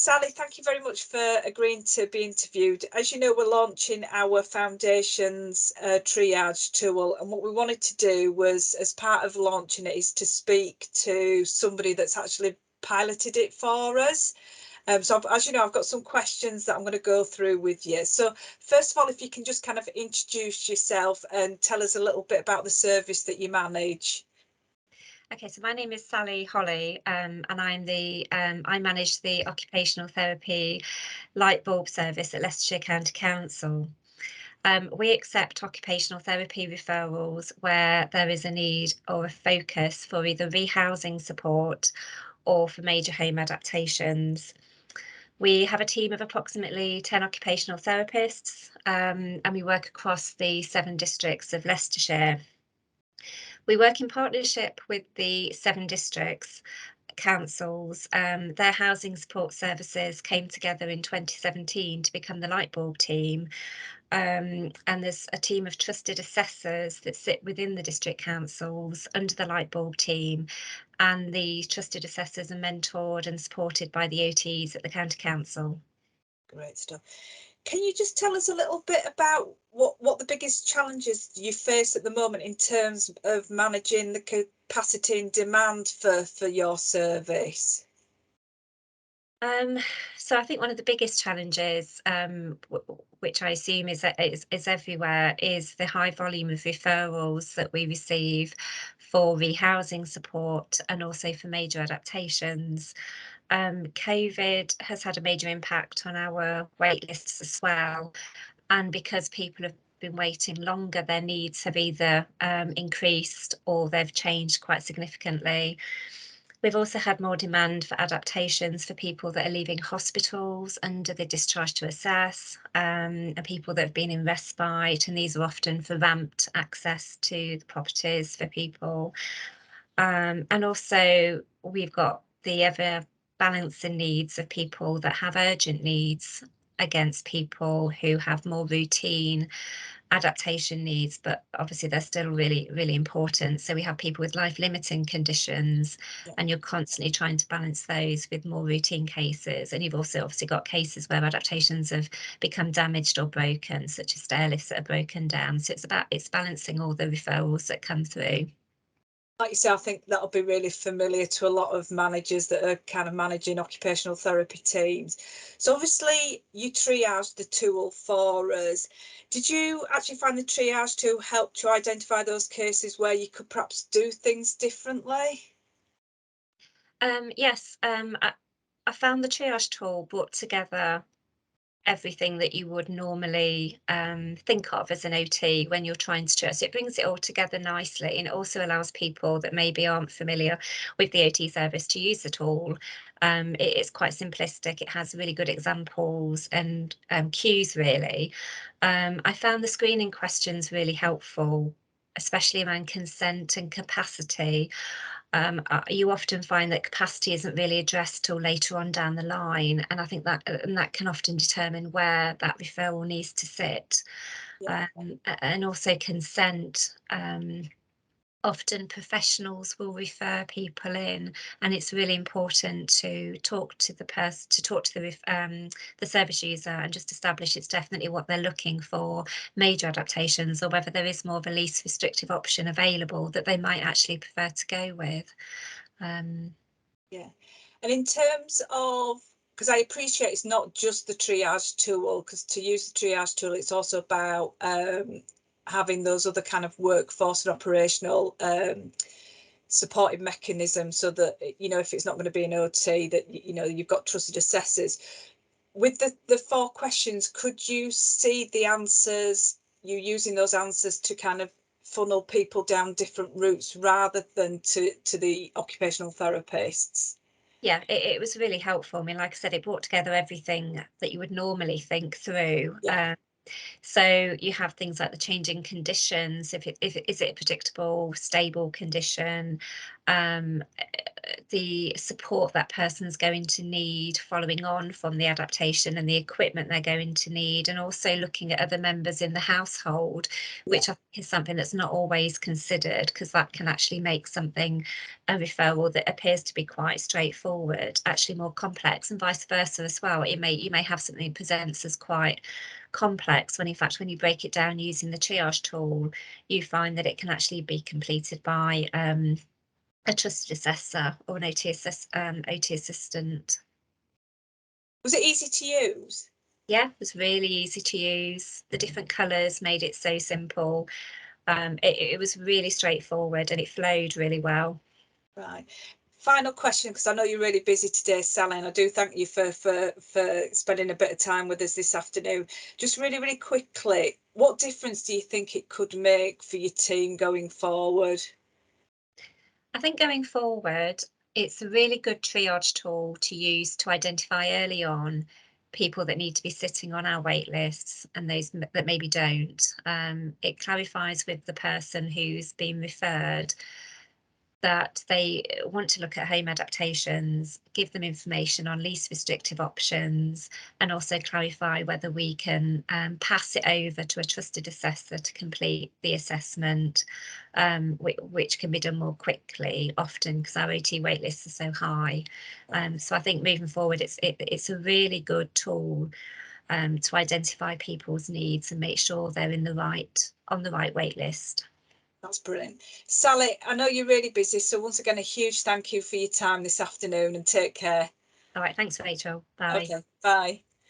Sally, thank you very much for agreeing to be interviewed. As you know, we're launching our foundation's triage tool, and what we wanted to do was, as part of launching it, is to speak to somebody that's actually piloted it for us. So as you know, I've got some questions that I'm going to go through with you. So first of all, if you can just kind of introduce yourself and tell us a little bit about the service that you manage. Okay, so my name is Salley Holley, and I manage the Occupational Therapy Lightbulb service at Leicestershire County Council. We accept occupational therapy referrals where there is a need or a focus for either rehousing support or for major home adaptations. We have a team of approximately 10 occupational therapists, and we work across the 7 districts of Leicestershire. We work in partnership with the 7 districts councils. Their housing support services came together in 2017 to become the Lightbulb team. And there's a team of trusted assessors that sit within the district councils under the Lightbulb team. And the trusted assessors are mentored and supported by the OTs at the county council. Great stuff. Can you just tell us a little bit about what the biggest challenges you face at the moment in terms of managing the capacity and demand for your service? So I think one of the biggest challenges, which I assume is everywhere, is the high volume of referrals that we receive for rehousing support and also for major adaptations. COVID has had a major impact on our wait lists as well, and because people have been waiting longer, their needs have either increased or they've changed quite significantly. We've also had more demand for adaptations for people that are leaving hospitals under the discharge to assess, and people that have been in respite, and these are often for ramped access to the properties for people. And also we've got the ever balancing needs of people that have urgent needs against people who have more routine adaptation needs, but obviously they're still really, really important. So we have people with life-limiting conditions, Yeah. and you're constantly trying to balance those with more routine cases. And you've also obviously got cases where adaptations have become damaged or broken, such as stair lifts that are broken down. So it's balancing all the referrals that come through. Like you say, I think that'll be really familiar to a lot of managers that are kind of managing occupational therapy teams. So obviously you triaged the tool for us. Did you actually find the triage tool help to identify those cases where you could perhaps do things differently? Yes, I found the triage tool brought together everything that you would normally think of as an OT when you're trying to triage. So it brings it all together nicely, and it also allows people that maybe aren't familiar with the OT service to use the tool. It is quite simplistic. It has really good examples and cues, really. I found the screening questions really helpful, especially around consent and capacity. You often find that capacity isn't really addressed till later on down the line, and I think that can often determine where that referral needs to sit. Yeah. And also consent. Often professionals will refer people in, and it's really important to talk to the service user and just establish it's definitely what they're looking for, major adaptations, or whether there is more of a least restrictive option available that they might actually prefer to go with. Yeah. And in terms of, because I appreciate it's not just the triage tool, because to use the triage tool, it's also about having those other kind of workforce and operational supportive mechanisms, so that, you know, if it's not going to be an OT, that, you know, you've got trusted assessors. With the 4 questions, could you see the answers, you using those answers to kind of funnel people down different routes rather than to the occupational therapists? Yeah, it was really helpful. I mean, like I said, it brought together everything that you would normally think through. Yeah. So you have things like the changing conditions. Is it a predictable, stable condition? Um, the support that person's going to need following on from the adaptation and the equipment they're going to need, and also looking at other members in the household, which I think is something that's not always considered, because that can actually make something, a referral that appears to be quite straightforward, actually more complex, and vice versa as well. You may have something that presents as quite complex when in fact when you break it down using the triage tool, you find that it can actually be completed by a trusted assessor or an OT assistant. Was it easy to use? Yeah, it was really easy to use. The different colours made it so simple. It was really straightforward and it flowed really well. Right. Final question, because I know you're really busy today, Sally, and I do thank you for spending a bit of time with us this afternoon. Just really quickly, what difference do you think it could make for your team going forward? I think going forward, it's a really good triage tool to use to identify early on people that need to be sitting on our wait lists and those that maybe don't. It clarifies with the person who's been referred that they want to look at home adaptations, give them information on least restrictive options, and also clarify whether we can pass it over to a trusted assessor to complete the assessment, which can be done more quickly, often because our OT wait lists are so high. So I think moving forward, it's a really good tool to identify people's needs and make sure they're on the right wait list. That's brilliant. Sally, I know you're really busy, so once again, a huge thank you for your time this afternoon, and take care. All right, thanks, Rachel. Bye. Okay, bye.